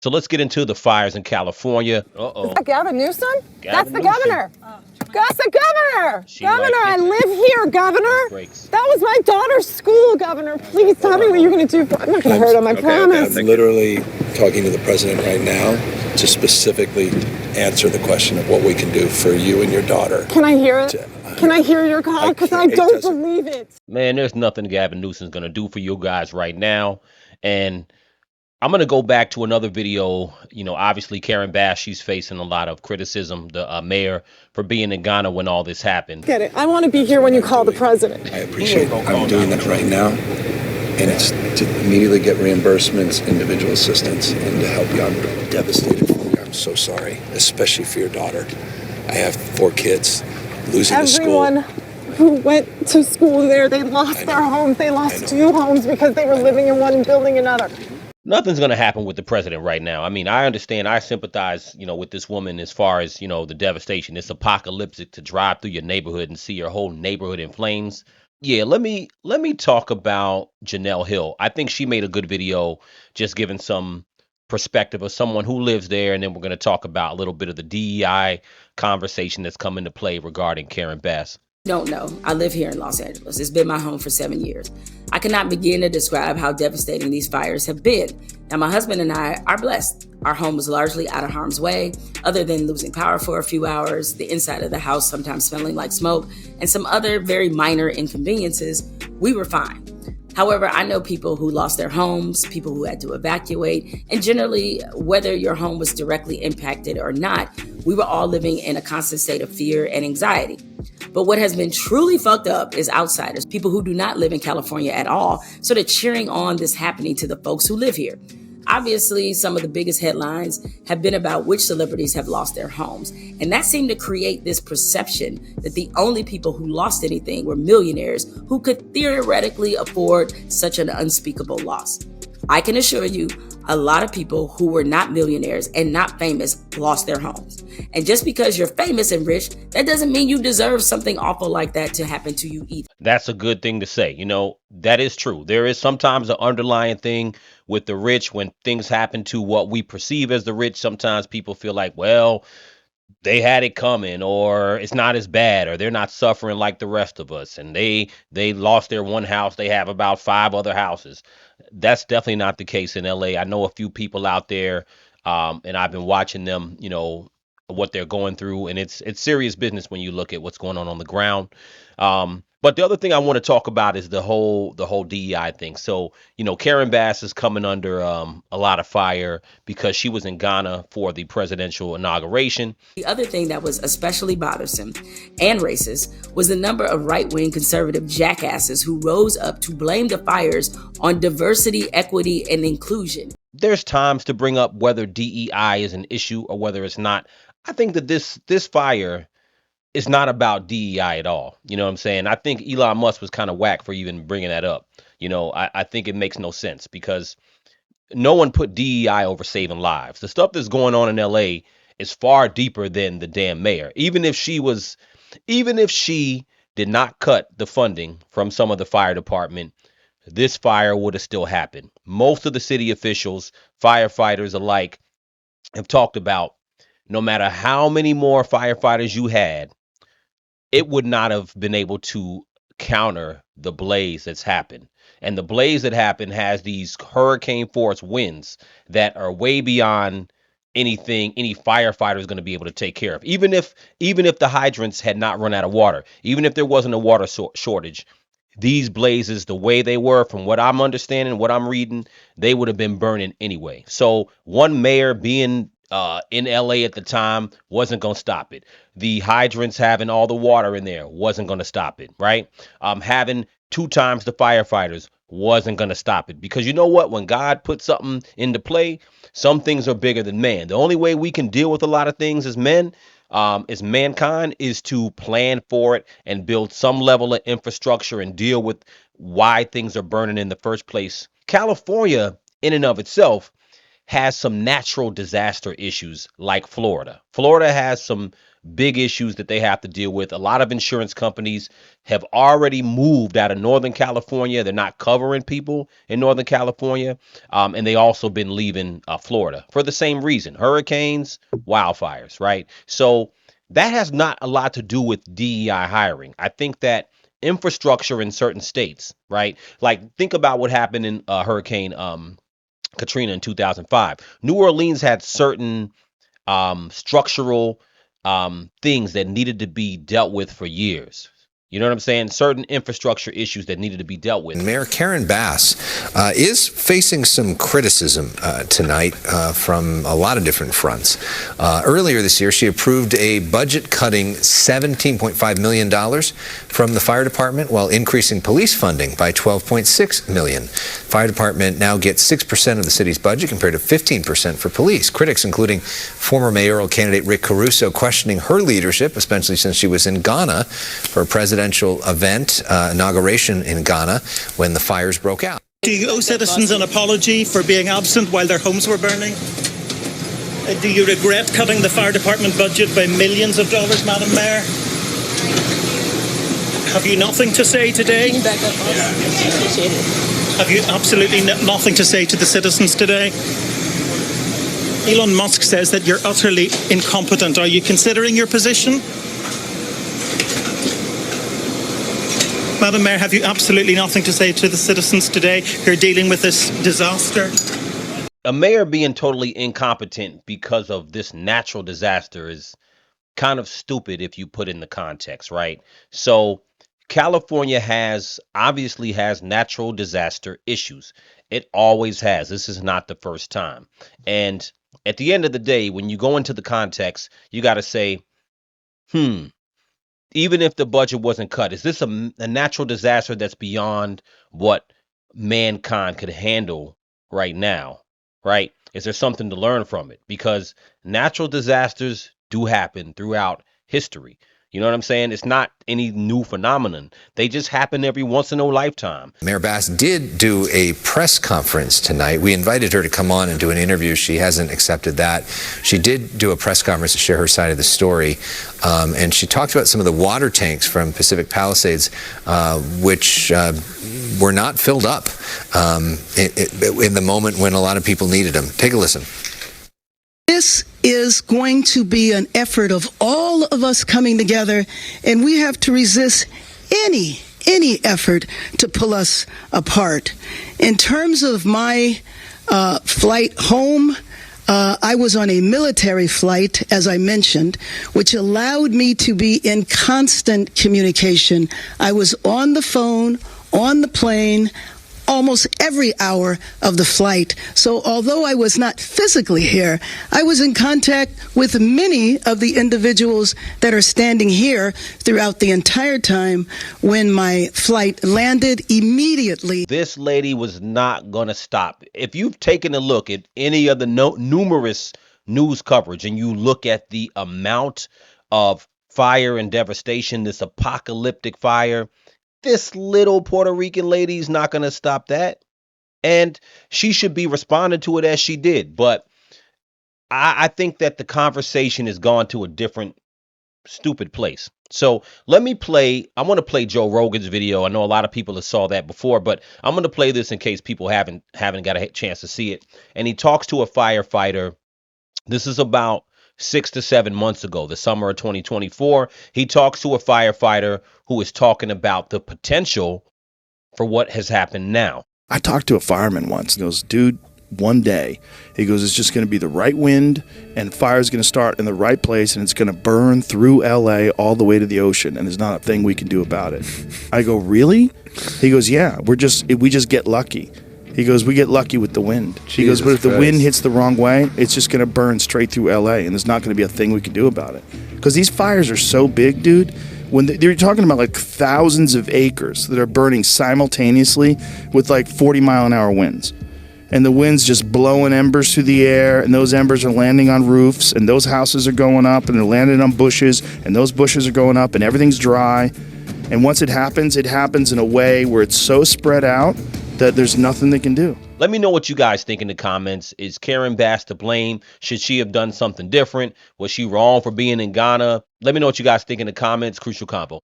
So let's get into the fires in California. Is that Gavin Newsom? That's Gavin the Newsom. governor. That's the governor. She Governor, like I hitting live here, governor. brakes. That was my daughter's school, governor. Please tell me what you're going to do. I'm not going to hurt him, I promise. I'm literally talking to the president right now to specifically answer the question of what we can do for you and your daughter. Can I hear it? Can I hear your call? Because I don't believe it. Man, there's nothing Gavin Newsom's going to do for you guys right now. And I'm going to go back to another video. Obviously, Karen Bass, she's facing a lot of criticism, the mayor, for being in Ghana when all this happened. Get it. I want to be here when you call the president. I appreciate it. I'm doing that right now. And it's to immediately get reimbursements, individual assistance, and to help you. I'm devastated for you. I'm so sorry, especially for your daughter. I have 4 kids. Losing the school. Everyone who went to school there, they lost their homes. They lost 2 homes because they were living in one and building another. Nothing's going to happen with the president right now. I mean, I understand. I sympathize, with this woman as far as, the devastation. It's apocalyptic to drive through your neighborhood and see your whole neighborhood in flames. Yeah, let me talk about Janelle Hill. I think she made a good video just giving some perspective of someone who lives there, and then we're going to talk about a little bit of the DEI conversation that's come into play regarding Karen Bass. Don't know. I live here in Los Angeles. It's been my home for 7 years. I cannot begin to describe how devastating these fires have been. Now, my husband and I are blessed. Our home was largely out of harm's way, other than losing power for a few hours, the inside of the house sometimes smelling like smoke, and some other very minor inconveniences. We were fine. However, I know people who lost their homes, people who had to evacuate, and generally, whether your home was directly impacted or not, we were all living in a constant state of fear and anxiety. But what has been truly fucked up is outsiders, people who do not live in California at all, sort of cheering on this happening to the folks who live here. Obviously, some of the biggest headlines have been about which celebrities have lost their homes. And that seemed to create this perception that the only people who lost anything were millionaires who could theoretically afford such an unspeakable loss. I can assure you, a lot of people who were not millionaires and not famous lost their homes. And just because you're famous and rich, that doesn't mean you deserve something awful like that to happen to you either. That's a good thing to say. That is true. There is sometimes an underlying thing with the rich when things happen to what we perceive as the rich. Sometimes people feel like, well, they had it coming, or it's not as bad, or they're not suffering like the rest of us. And they lost their one house. They have about 5 other houses. That's definitely not the case in LA. I know a few people out there, and I've been watching them, what they're going through, and it's serious business when you look at what's going on the ground. But the other thing I want to talk about is the whole DEI thing. So, Karen Bass is coming under a lot of fire because she was in Ghana for the presidential inauguration. The other thing that was especially bothersome and racist was the number of right-wing conservative jackasses who rose up to blame the fires on diversity, equity, and inclusion. There's times to bring up whether DEI is an issue or whether it's not. I think that this fire is not about DEI at all. You know what I'm saying? I think Elon Musk was kind of whack for even bringing that up. I think it makes no sense because no one put DEI over saving lives. The stuff that's going on in LA is far deeper than the damn mayor. Even if she did not cut the funding from some of the fire department, this fire would have still happened. Most of the city officials, firefighters alike, have talked about no matter how many more firefighters you had, it would not have been able to counter the blaze that's happened. And the blaze that happened has these hurricane force winds that are way beyond anything any firefighter is going to be able to take care of. Even if the hydrants had not run out of water, even if there wasn't a water shortage, these blazes, the way they were, from what I'm understanding, what I'm reading, they would have been burning anyway. So one mayor being in LA at the time wasn't going to stop it. The hydrants having all the water in there wasn't going to stop it, right? Having 2 times the firefighters wasn't going to stop it. Because you know what? When God puts something into play, some things are bigger than man. The only way we can deal with a lot of things as men, as mankind, is to plan for it and build some level of infrastructure and deal with why things are burning in the first place. California, in and of itself, has some natural disaster issues like Florida. Florida has some big issues that they have to deal with. A lot of insurance companies have already moved out of Northern California. They're not covering people in Northern California. And they also been leaving Florida for the same reason: hurricanes, wildfires, right? So that has not a lot to do with DEI hiring. I think that infrastructure in certain states, right? Like think about what happened in Hurricane Katrina in 2005. New Orleans had certain structural things that needed to be dealt with for years. You know what I'm saying? Certain infrastructure issues that needed to be dealt with. Mayor Karen Bass is facing some criticism tonight from a lot of different fronts. Earlier this year, she approved a budget-cutting $17.5 million from the fire department while increasing police funding by $12.6 million. Fire department now gets 6% of the city's budget compared to 15% for police. Critics, including former mayoral candidate Rick Caruso, questioning her leadership, especially since she was in Ghana for a presidential event, inauguration in Ghana, when the fires broke out. Do you owe citizens an apology for being absent while their homes were burning? Do you regret cutting the fire department budget by millions of dollars, Madam Mayor? Have you nothing to say today? Have you absolutely nothing to say to the citizens today? Elon Musk says that you're utterly incompetent. Are you considering your position? Madam Mayor, have you absolutely nothing to say to the citizens today who are dealing with this disaster? A mayor being totally incompetent because of this natural disaster is kind of stupid if you put in the context, right? So California obviously has natural disaster issues. It always has. This is not the first time. And at the end of the day, when you go into the context, you got to say, even if the budget wasn't cut, is this a natural disaster that's beyond what mankind could handle right now, right? Is there something to learn from it? Because natural disasters do happen throughout history. You know what I'm saying? It's not any new phenomenon. They just happen every once in a lifetime. Mayor Bass did do a press conference tonight. We invited her to come on and do an interview. She hasn't accepted that. She did do a press conference to share her side of the story. And she talked about some of the water tanks from Pacific Palisades, which were not filled up in the moment when a lot of people needed them. Take a listen. This is going to be an effort of all of us coming together, and we have to resist any effort to pull us apart. In terms of my flight home, I was on a military flight, as I mentioned, which allowed me to be in constant communication. I was on the phone, on the plane, almost every hour of the flight. So although I was not physically here, I was in contact with many of the individuals that are standing here throughout the entire time when my flight landed immediately. This lady was not going to stop. If you've taken a look at any of the numerous news coverage and you look at the amount of fire and devastation, this apocalyptic fire, this little Puerto Rican lady is not going to stop that. And she should be responding to it as she did. But I think that the conversation has gone to a different stupid place. So I want to play Joe Rogan's video. I know a lot of people have saw that before, but I'm going to play this in case people haven't got a chance to see it. And he talks to a firefighter. This is about 6 to 7 months ago, the summer of 2024. He talks to a firefighter who is talking about the potential for what has happened now. I talked to a fireman once, and he goes, dude, one day, he goes, it's just going to be the right wind, and fire's going to start in the right place, and it's going to burn through LA all the way to the ocean, and there's not a thing we can do about it. I go, really? He goes, yeah, we just get lucky. He goes, we get lucky with the wind. He goes, but if the wind hits the wrong way, it's just going to burn straight through LA, and there's not going to be a thing we can do about it. Because these fires are so big, dude. When they're talking about like thousands of acres that are burning simultaneously with like 40-mile-an-hour winds. And the wind's just blowing embers through the air, and those embers are landing on roofs, and those houses are going up, and they're landing on bushes, and those bushes are going up, and everything's dry. And once it happens in a way where it's so spread out that there's nothing they can do. Let me know what you guys think in the comments. Is Karen Bass to blame? Should she have done something different? Was she wrong for being in Ghana? Let me know what you guys think in the comments. Crucial Combo.